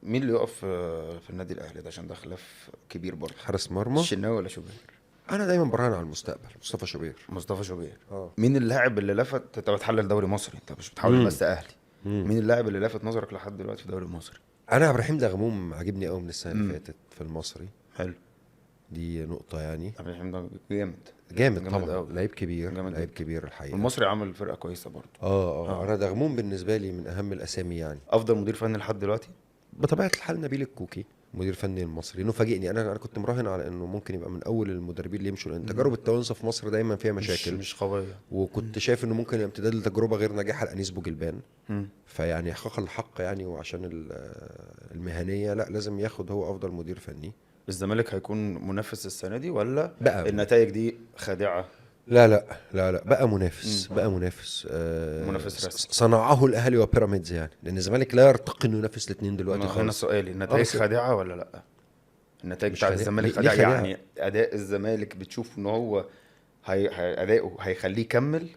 مين اللي يقف في النادي الاهلي ده؟ عشان ده خلاف كبير برضه. حارس مرمى الشناوي ولا شوبير؟ انا دايما براهن على المستقبل، مصطفى شوبير. مصطفى شوبير. اه مين اللاعب اللي لفت؟ انت بتحلل دوري مصري، انت مش بتحلل مم. بس اهلي. مم. مين اللاعب اللي لفت نظرك لحد دلوقتي في الدوري المصري؟ انا عبد الرحيم دغموم عاجبني قوي من السنه اللي مم. فاتت في المصري. حلو. دي نقطه يعني. عبد الرحيم ده جامد. جامد جامد طبعا، أوي. لعيب كبير، جامد لعيب جدا. كبير الحقيقه. المصري عمل فرقه كويسه برضه. انا دغموم بالنسبه لي من اهم الاسامي يعني. افضل مدير فني لحد دلوقتي؟ بطبيعه الحال نبيل الكوكي، مدير فني المصري. انه فاجئني، انا كنت مراهن على انه ممكن يبقى من اول المدربين اللي يمشوا، لان تجارب التوانسه في مصر دايما فيها مشاكل. مش قويه. وكنت شايف انه ممكن امتداد لتجربه غير ناجحه لانيس بوجلبان. مم. فيعني حقق الحق يعني، وعشان المهنيه لا لازم ياخد هو افضل مدير فني. الزمالك هيكون منافس السنه دي ولا بقى النتائج دي خادعه؟ لا بقى منافس، بقى منافس. منافس رسمي. صنعه الاهلي وبيراميدز يعني، لان الزمالك لا يرتقي انه ينافس الاثنين دلوقتي هنا خالص. سؤالي، النتائج بس خادعه ولا لا؟ النتائج مش بتاعت خادعة. الزمالك ليه خادعه؟ خادعة؟ يعني اداء الزمالك بتشوف ان هو اداؤه هيخليه يكمل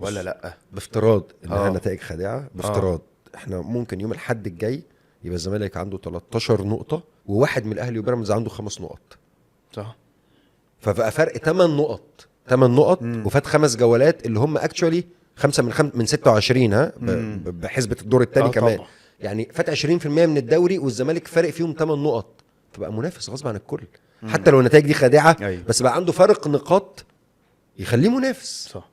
ولا لا؟ بافتراض انها اه. نتائج خادعه، بافتراض احنا ممكن يوم الاحد الجاي يبقى الزمالك عنده 13 نقطه، وواحد من الاهلي وبيراميدز عنده 5 نقط، صح. فبقى فرق 8 نقط، 8 نقط. وفات 5 جولات اللي هم اكشولي 5 من 26، ها بحسبه الدور الثاني كمان طبعا. يعني فات 20% من الدوري، والزمالك فارق فيهم 8 نقط، فبقى منافس غصب عن الكل. حتى لو النتائج دي خادعه، أيوة. بس بقى عنده فرق نقاط يخليه منافس. صح.